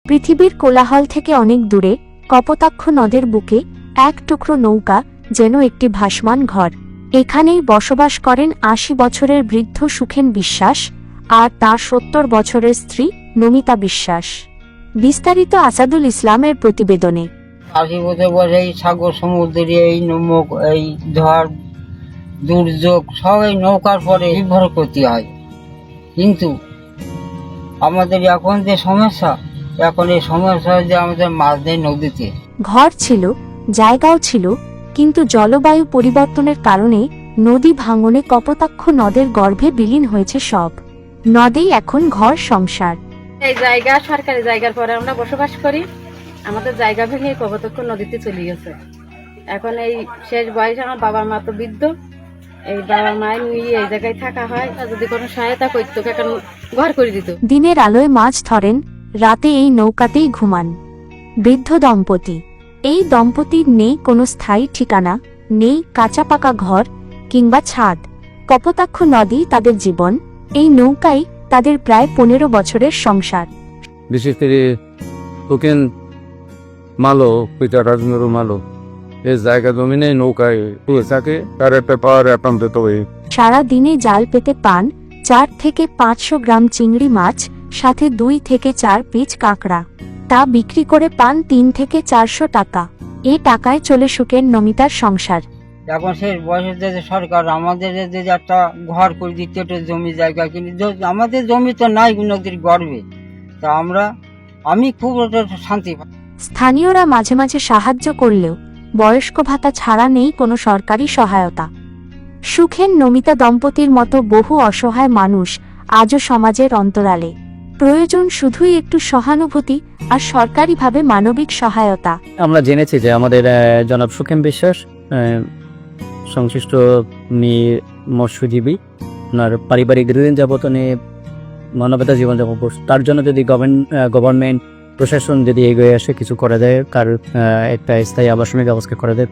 পৃথিবীর কোলাহল থেকে অনেক দূরে কপোতাক্ষ নদের বুকে এক টুকরো নৌকা যেন একটি ভাসমান ঘর। এখানেই বসবাস করেন ৮০ বছরের বৃদ্ধ সুখেন বিশ্বাস আর তার ৭০ বছরের স্ত্রী নমিতা বিশ্বাস। বিস্তারিত আসাদুল ইসলামের প্রতিবেদনে। ৮০ বছর বয়সে এই সাগর সমুদ্রে এই এই ঝড় দুর্যোগ সব এই নৌকার পরে নির্ভর করতে হয়। কিন্তু আমাদের এখন যে সমস্যা, এখন এই সমস্যা যে আমাদের মাছ নেই নদীতে। ঘর ছিল, জায়গাও ছিল, কিন্তু জলবায়ু পরিবর্তনের কারণে নদী ভাঙনে কপোতাক্ষ নদের গর্ভে বিলীন হয়েছে সব। নদেই এখন ঘর সংসার। এই জায়গা সরকারি জায়গার পরে আমরা বসবাস করি, আমাদের জায়গা ভেঙে কপোতাক্ষ নদীতে চলে গেছে। এখন এই শেষ বয়সে আমার বাবা মা তো বৃদ্ধ, এই বাবা মায়ের নিয়ে এই জায়গায় থাকা হয়। যদি কোনো সহায়তা করতো, এখন ঘর করে দিত। দিনের আলোয় মাছ ধরেন, রাতে এই নৌকাতেই ঘুমান বৃদ্ধ দম্পতি। এই দম্পতির নেই কোনো স্থায়ী ঠিকানা, নেই কাঁচা পাকা ঘর কিংবা ছাদ। কপোতাক্ষ নদী তাদের জীবন, এই নৌকাই তাদের প্রায় ১৫ বছরের সংসার। বিশেষ করে সুখেন মালো পিতা রাজমেরু মালো এই জায়গা জমিনে নৌকায় পুড়ে থাকে। তার একটা পাওয়ার অ্যাকাউন্ট তো সারা দিনে জাল পেতে পান ৪ থেকে ৫০০ গ্রাম চিংড়ি মাছ, সাথে ২ থেকে ৪ পিস কাঁকড়া। তা বিক্রি করে পান ৩ থেকে ৪০০ টাকা। এ টাকায় চলে সুখেন নমিতার সংসার। এখন শেষ বয়সে যে সরকার আমাদের যে একটা ঘর করে দিতে, একটা জমি জায়গা কিন্তু আমাদের জমি তো নাই নদীর গর্ভে। তা আমি খুব শান্তি পাই। স্থানীয়রা মাঝে মাঝে সাহায্য করলেও বয়স্ক ভাতা ছাড়া নেই কোনো সরকারি সহায়তা। সুখেন নমিতা দম্পতির মতো বহু অসহায় মানুষ আজও সমাজের অন্তরালে। প্রয়োজন শুধুই একটু সহানুভূতি আর সরকারিভাবে মানবিক সহায়তা। আমরা জেনেছি যে আমাদের জনাব সুখেন বিশ্বাস সংশ্লিষ্ট মৎস্যজীবী, ওনার পারিবারিক দীর্ঘদিন যাবত মানবতা জীবনযাপন করছে। তার জন্য যদি গভর্নমেন্ট প্রশাসন যদি এগিয়ে আসে, কিছু করে দেয়, কার একটা স্থায়ী আবাসনের ব্যবস্থা করে দেয়,